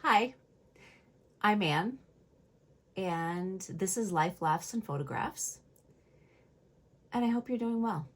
Hi, I'm Anne, and this is Life, Laughs, and Photographs, and I hope you're doing well.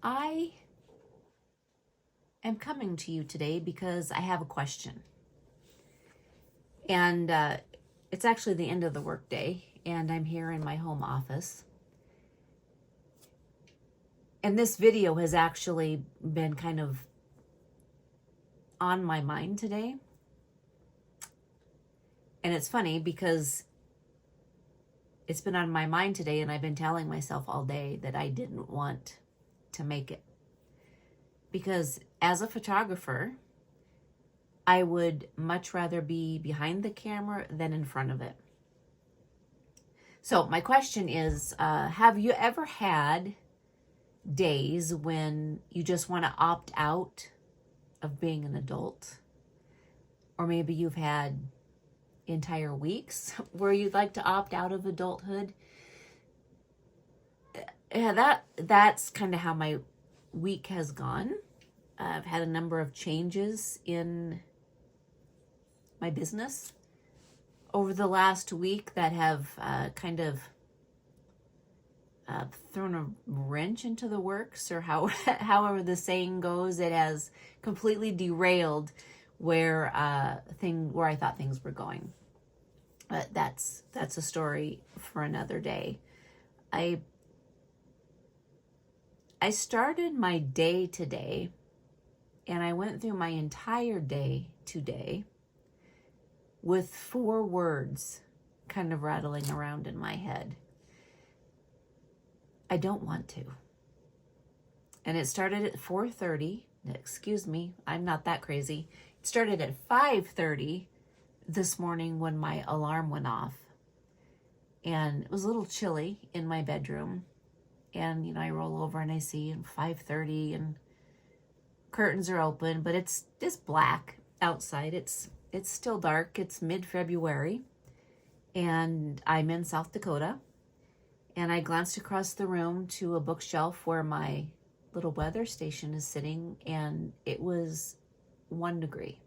I am coming to you today because I have a question, and it's actually the end of the workday, and I'm here in my home office. And this video has actually been kind of on my mind today. And it's funny because it's been on my mind today, and I've been telling myself all day that I didn't want to make it. Because as a photographer, I would much rather be behind the camera than in front of it. So my question is, have you ever had days when you just want to opt out of being an adult? Or maybe you've had entire weeks where you'd like to opt out of adulthood. Yeah, that's kind of how my week has gone. I've had a number of changes in my business over the last week that have kind of thrown a wrench into the works, or however the saying goes. It has completely derailed where I thought things were going. But that's a story for another day. I started my day today, and I went through my entire day today with 4 words kind of rattling around in my head. I don't want to. And it started at 4:30. Excuse me, I'm not that crazy. It started at 5:30 this morning when my alarm went off. And it was a little chilly in my bedroom. And, I roll over and I see 5:30 and curtains are open, but it's black outside. It's still dark. It's mid-February, and I'm in South Dakota. And I glanced across the room to a bookshelf where my little weather station is sitting, and it was 1 degree.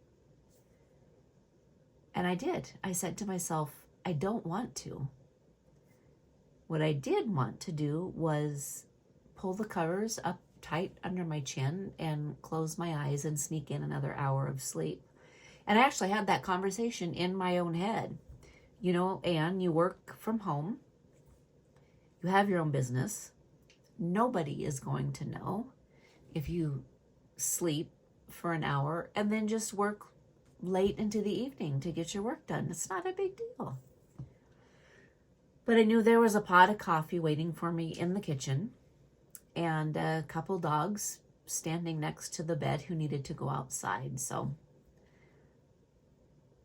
And I said to myself, I don't want to. What I did want to do was pull the covers up tight under my chin and close my eyes and sneak in another hour of sleep. And I actually had that conversation in my own head. Anne, you work from home. You have your own business. Nobody is going to know if you sleep for an hour and then just work late into the evening to get your work done. It's not a big deal. But I knew there was a pot of coffee waiting for me in the kitchen and a couple dogs standing next to the bed who needed to go outside. So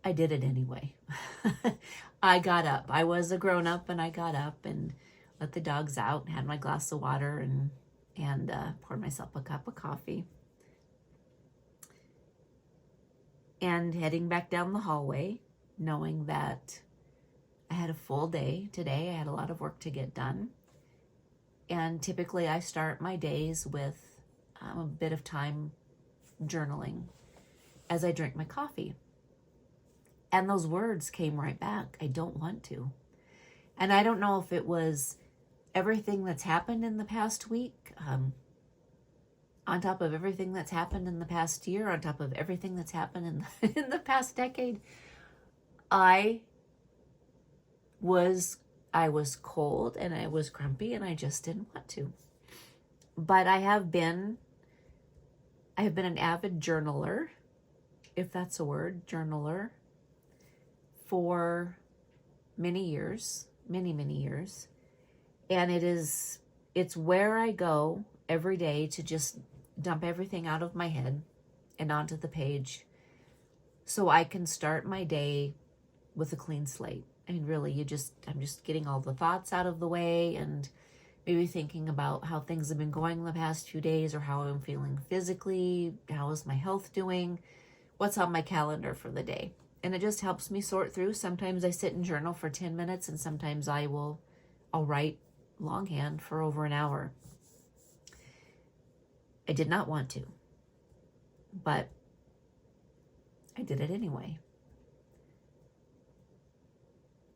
I did it anyway. I got up. I was a grown-up, and I got up and let the dogs out, had my glass of water, and poured myself a cup of coffee. And heading back down the hallway, knowing that I had a full day today. I had a lot of work to get done. And typically I start my days with a bit of time journaling as I drink my coffee. And those words came right back. I don't want to. And I don't know if it was everything that's happened in the past week, on top of everything that's happened in the past year, on top of everything that's happened in the past decade. I was cold and I was grumpy and I just didn't want to. But I have been an avid journaler, if that's a word, journaler, for many years. And it's where I go every day to just dump everything out of my head and onto the page so I can start my day with a clean slate. I mean, really, I'm just getting all the thoughts out of the way and maybe thinking about how things have been going the past few days, or how I'm feeling physically, how is my health doing, what's on my calendar for the day. And it just helps me sort through. Sometimes I sit and journal for 10 minutes, and sometimes I'll write longhand for over an hour. I did not want to, but I did it anyway.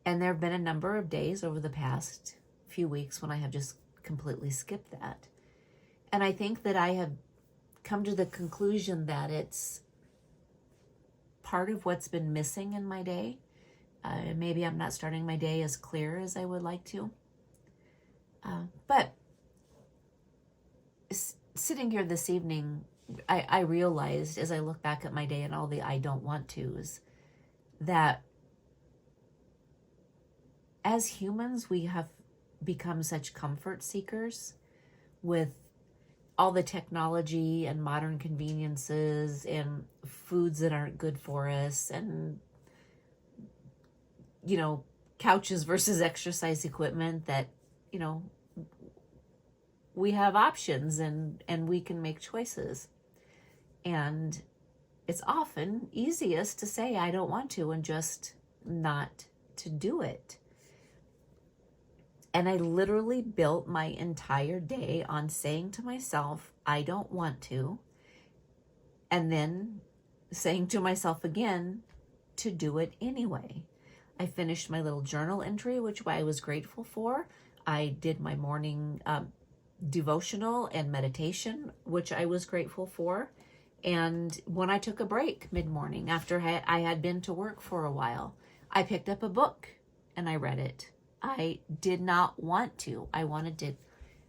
And there have been a number of days over the past few weeks when I have just completely skipped that. And I think that I have come to the conclusion that it's part of what's been missing in my day. Maybe I'm not starting my day as clear as I would like to. But sitting here this evening, I realized as I look back at my day and all the I don't want to's, that as humans, we have become such comfort seekers with all the technology and modern conveniences and foods that aren't good for us, and, you know, couches versus exercise equipment that, you know, we have options and we can make choices. And it's often easiest to say, I don't want to, and just not to do it. And I literally built my entire day on saying to myself, I don't want to. And then saying to myself again, to do it anyway. I finished my little journal entry, which I was grateful for. I did my morning devotional and meditation, which I was grateful for. And when I took a break mid-morning after I had been to work for a while, I picked up a book and I read it. I did not want to. I wanted to,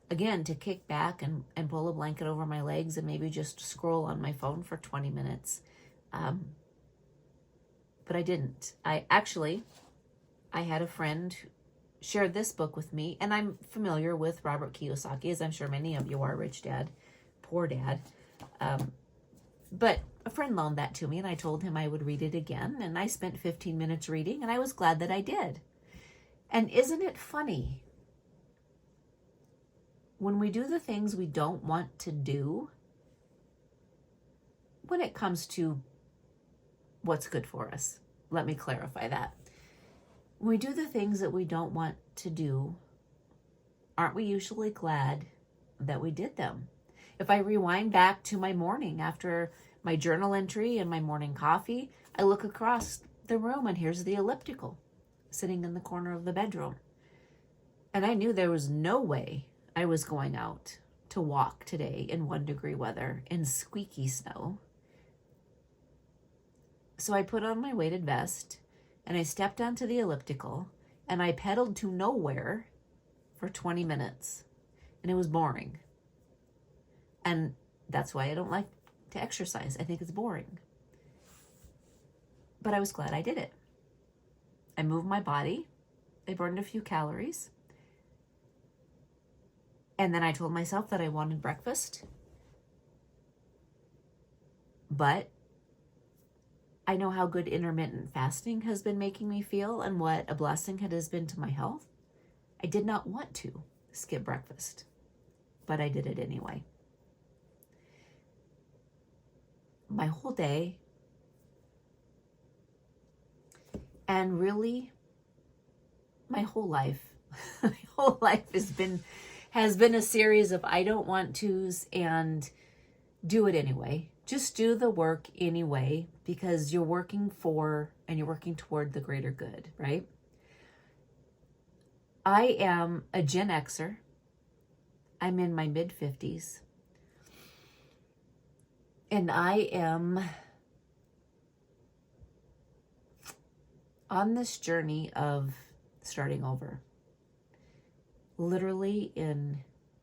again, to kick back and pull a blanket over my legs and maybe just scroll on my phone for 20 minutes. But I didn't. I had a friend who shared this book with me, and I'm familiar with Robert Kiyosaki, as I'm sure many of you are, Rich Dad, Poor Dad. But a friend loaned that to me, and I told him I would read it again, and I spent 15 minutes reading, and I was glad that I did. And isn't it funny? When we do the things we don't want to do, when it comes to what's good for us, let me clarify that. When we do the things that we don't want to do, aren't we usually glad that we did them? If I rewind back to my morning after my journal entry and my morning coffee, I look across the room and here's the elliptical sitting in the corner of the bedroom. And I knew there was no way I was going out to walk today in 1-degree weather in squeaky snow. So I put on my weighted vest and I stepped onto the elliptical and I pedaled to nowhere for 20 minutes. And it was boring. And that's why I don't like to exercise. I think it's boring. But I was glad I did it. I moved my body. I burned a few calories. And then I told myself that I wanted breakfast. But I know how good intermittent fasting has been making me feel and what a blessing it has been to my health. I did not want to skip breakfast, but I did it anyway. My whole day, and really my whole life has been a series of I don't want to's and do it anyway. Just do the work anyway, because you're working for and you're working toward the greater good, right? I am a Gen Xer. I'm in my mid-50s. And I am on this journey of starting over. Literally in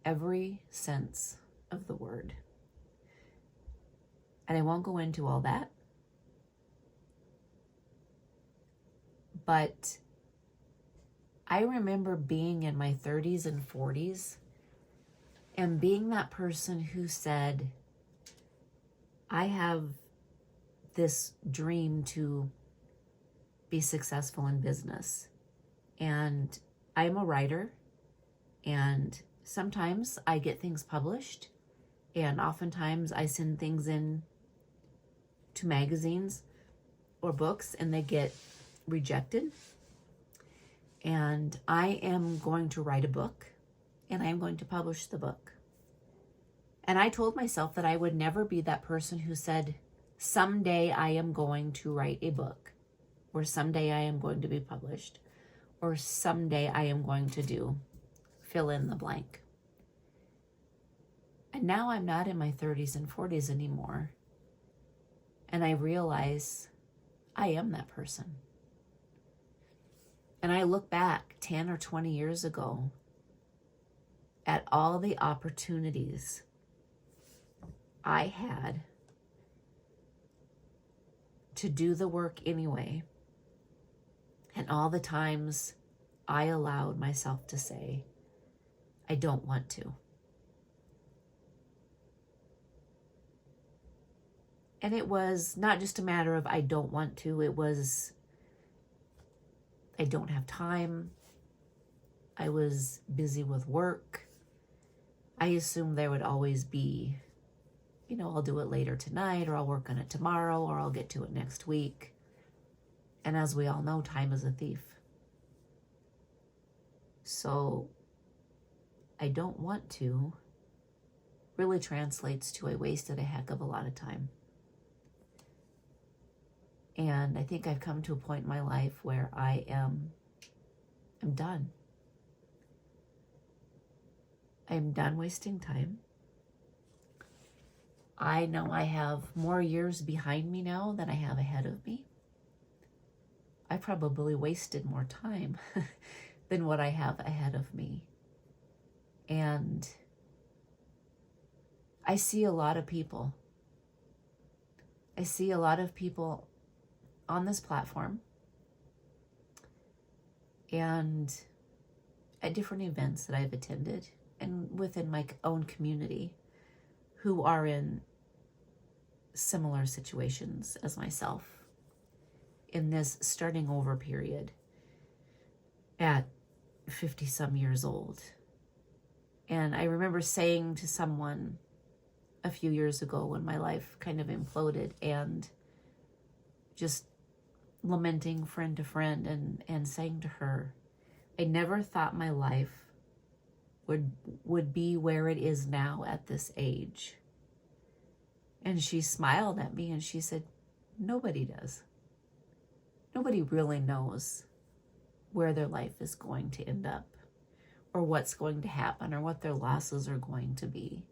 every sense of the word. And I won't go into all that. But I remember being in my 30s and 40s and being that person who said, I have this dream to be successful in business. And I'm a writer, and sometimes I get things published, and oftentimes I send things in to magazines or books and they get rejected. And I am going to write a book, and I am going to publish the book. And I told myself that I would never be that person who said, someday I am going to write a book, or someday I am going to be published, or someday I am going to do fill in the blank. And now I'm not in my 30s and 40s anymore. And I realize I am that person. And I look back 10 or 20 years ago at all the opportunities I had to do the work anyway, and all the times I allowed myself to say, I don't want to. And it was not just a matter of I don't want to, it was I don't have time. I was busy with work. I assumed there would always be, I'll do it later tonight, or I'll work on it tomorrow, or I'll get to it next week. And as we all know, time is a thief. So I don't want to really translates to I wasted a heck of a lot of time. And I think I've come to a point in my life where I'm done. I'm done wasting time. I know I have more years behind me now than I have ahead of me. I probably wasted more time than what I have ahead of me. And I see a lot of people. I see a lot of people on this platform and at different events that I've attended and within my own community who are in similar situations as myself in this starting over period at 50 some years old. And I remember saying to someone a few years ago when my life kind of imploded and just lamenting friend to friend and saying to her, I never thought my life would be where it is now at this age. And she smiled at me and she said, nobody does. Nobody really knows where their life is going to end up, or what's going to happen, or what their losses are going to be.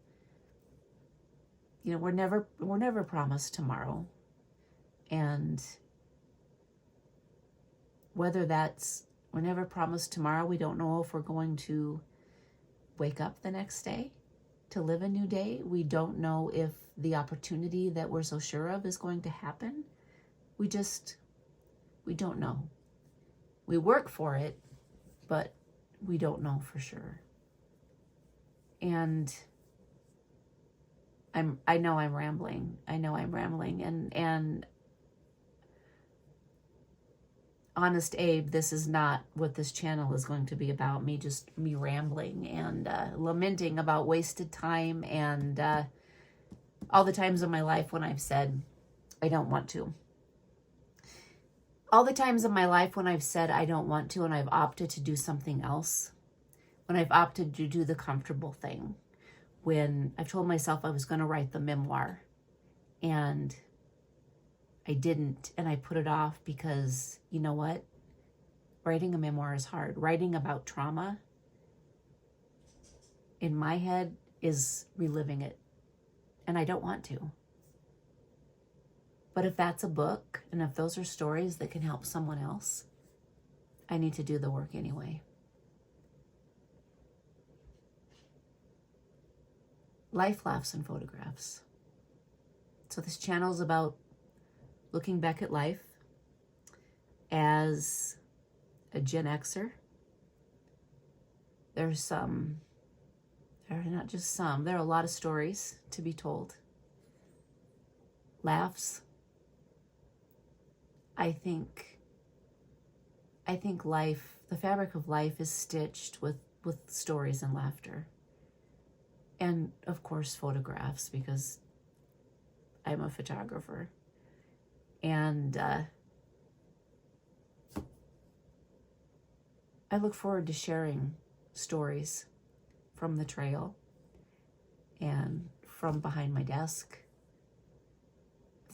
We're never promised tomorrow. And whether we're never promised tomorrow, we don't know if we're going to wake up the next day to live a new day. We don't know if the opportunity that we're so sure of is going to happen. We don't know. We work for it, but we don't know for sure. And I know I'm rambling. And honest Abe, this is not what this channel is going to be about. Me rambling and lamenting about wasted time and all the times in my life when I've said I don't want to. All the times in my life when I've said I don't want to and I've opted to do something else. When I've opted to do the comfortable thing. When I've told myself I was going to write the memoir and I didn't, and I put it off because, you know what? Writing a memoir is hard. Writing about trauma, in my head, is reliving it. And I don't want to. But if that's a book, and if those are stories that can help someone else, I need to do the work anyway. Life, laughs, and photographs. So this channel is about looking back at life as a Gen Xer. There are not just some, there are a lot of stories to be told. Laughs. I think life, the fabric of life is stitched with stories and laughter. And of course, photographs, because I'm a photographer. And I look forward to sharing stories from the trail and from behind my desk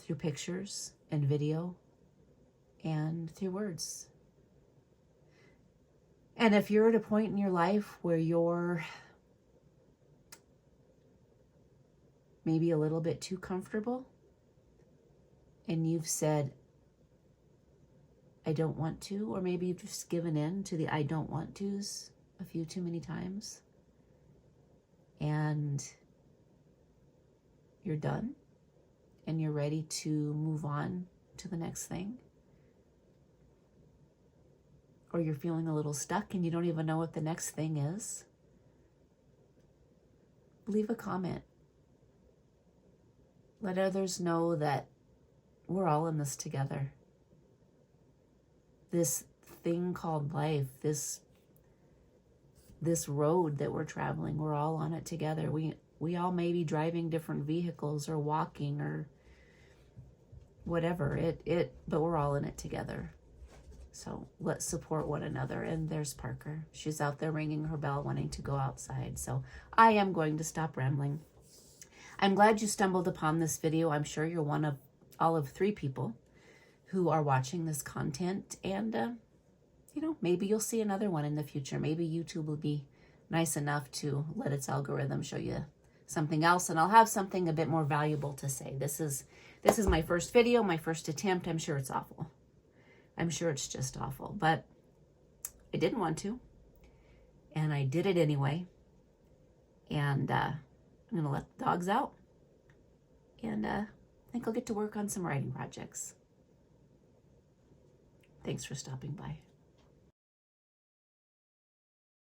through pictures and video and through words. And if you're at a point in your life where you're maybe a little bit too comfortable and you've said, I don't want to, or maybe you've just given in to the I don't want to's a few too many times, and you're done and you're ready to move on to the next thing, or you're feeling a little stuck and you don't even know what the next thing is, leave a comment. Let others know that we're all in this together. This thing called life, this road that we're traveling, we're all on it together. We all may be driving different vehicles or walking or whatever, but we're all in it together. So let's support one another. And there's Parker. She's out there ringing her bell, wanting to go outside. So I am going to stop rambling. I'm glad you stumbled upon this video. I'm sure you're one of all of 3 people who are watching this content. And, maybe you'll see another one in the future. Maybe YouTube will be nice enough to let its algorithm show you something else. And I'll have something a bit more valuable to say. This is my first video, my first attempt. I'm sure it's awful. I'm sure it's just awful. But I didn't want to. And I did it anyway. And I'm going to let the dogs out. And I think I'll get to work on some writing projects. Thanks for stopping by.